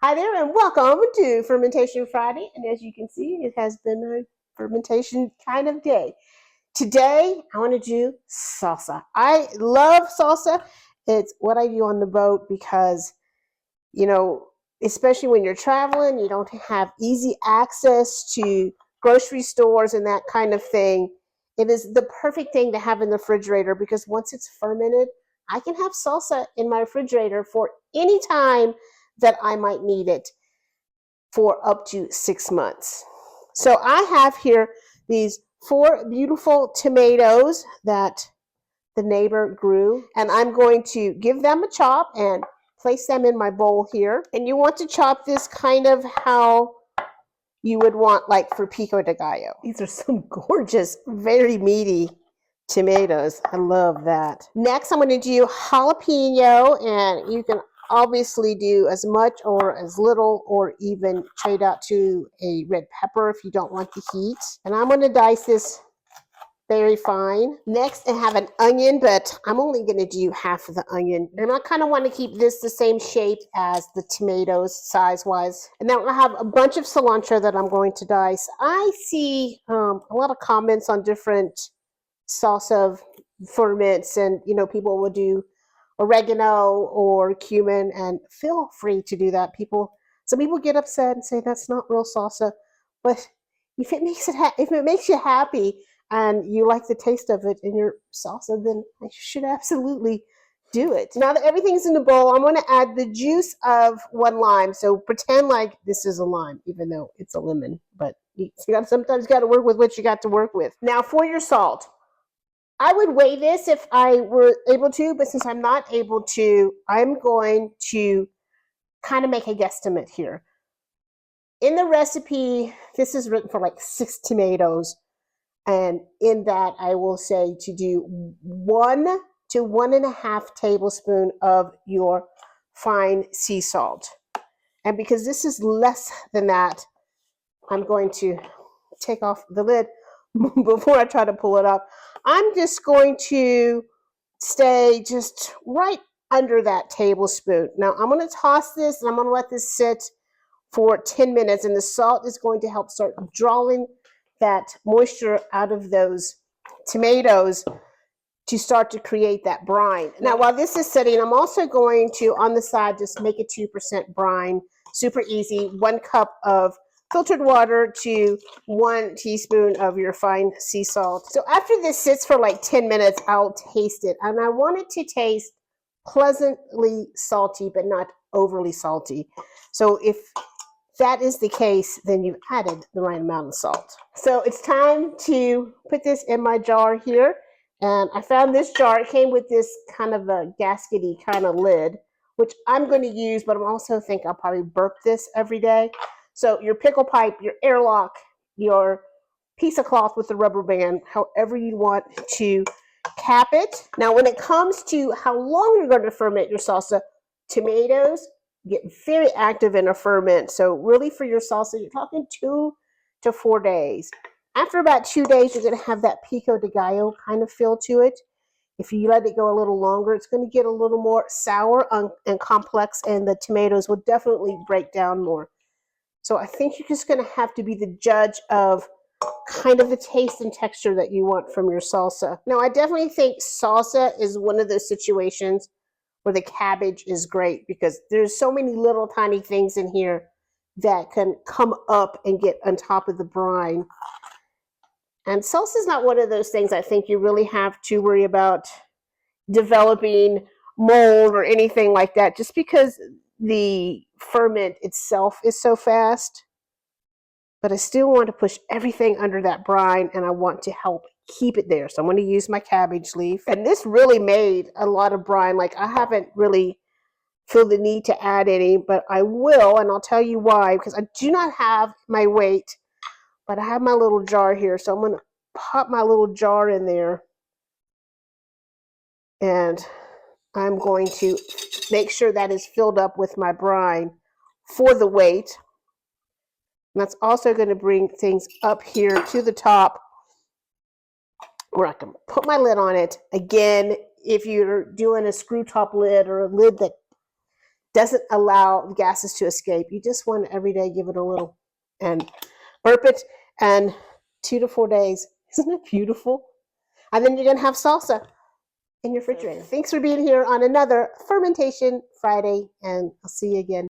Hi there, and welcome to Fermentation Friday. And as you can see, it has been a fermentation kind of day. Today, I want to do salsa. I love salsa. It's what I do on the boat because, you know, especially when you're traveling, you don't have easy access to grocery stores and that kind of thing. It is the perfect thing to have in the refrigerator because once it's fermented, I can have salsa in my refrigerator for any time that I might need it for up to 6 months. So I have here these 4 beautiful tomatoes that the neighbor grew, and I'm going to give them a chop and place them in my bowl here. And you want to chop this kind of how you would want like for pico de gallo. These are some gorgeous, very meaty tomatoes. I love that. Next, I'm going to do jalapeno, and you can obviously do as much or as little or even trade out to a red pepper if you don't want the heat. And I'm going to dice this very fine. Next, I have an onion, but I'm only going to do half of the onion. And I kind of want to keep this the same shape as the tomatoes size-wise. And then I have a bunch of cilantro that I'm going to dice. I see a lot of comments on different salsa ferments, and people will do oregano or cumin, and feel free to do that. Some people get upset and say that's not real salsa, but if it makes you happy and you like the taste of it in your salsa, then you should absolutely do it. Now that everything's in the bowl, I'm going to add the juice of 1 lime. So pretend like this is a lime, even though it's a lemon. But sometimes you got to work with what you got to work with. Now for your salt, I would weigh this if I were able to, but since I'm not able to, I'm going to kind of make a guesstimate here. In the recipe, this is written for like 6 tomatoes. And in that, I will say to do 1 to 1.5 tablespoons of your fine sea salt. And because this is less than that, I'm going to take off the lid before I try to pull it up. I'm just going to stay just right under that tablespoon. Now I'm going to toss this and I'm going to let this sit for 10 minutes, and the salt is going to help start drawing that moisture out of those tomatoes to start to create that brine. Now while this is sitting, I'm also going to on the side just make a 2% brine. Super easy. 1 cup of filtered water to 1 teaspoon of your fine sea salt. So after this sits for like 10 minutes, I'll taste it. And I want it to taste pleasantly salty, but not overly salty. So if that is the case, then you've added the right amount of salt. So it's time to put this in my jar here. And I found this jar. It came with this kind of a gaskety kind of lid, which I'm going to use, but I also think I'll probably burp this every day. So your pickle pipe, your airlock, your piece of cloth with the rubber band, however you want to cap it. Now, when it comes to how long you're going to ferment your salsa, tomatoes get very active in a ferment. So really for your salsa, you're talking 2 to 4 days. After about 2 days, you're going to have that pico de gallo kind of feel to it. If you let it go a little longer, it's going to get a little more sour and complex, and the tomatoes will definitely break down more. So I think you're just going to have to be the judge of kind of the taste and texture that you want from your salsa. Now, I definitely think salsa is one of those situations where the cabbage is great because there's so many little tiny things in here that can come up and get on top of the brine. And salsa is not one of those things I think you really have to worry about developing mold or anything like that, just because the ferment itself is so fast. But I still want to push everything under that brine, and I want to help keep it there. So I'm going to use my cabbage leaf. And this really made a lot of brine. Like I haven't really feel the need to add any, but I will, and I'll tell you why, because I do not have my weight, but I have my little jar here. So I'm going to pop my little jar in there, and I'm going to make sure that is filled up with my brine for the weight. And that's also going to bring things up here to the top where I can put my lid on it. Again, if you're doing a screw top lid or a lid that doesn't allow the gases to escape. You just want to every day give it a little and burp it, and 2 to 4 days. Isn't it beautiful? And then you're going to have salsa in your refrigerator. Thanks for being here on another Fermentation Friday, and I'll see you again.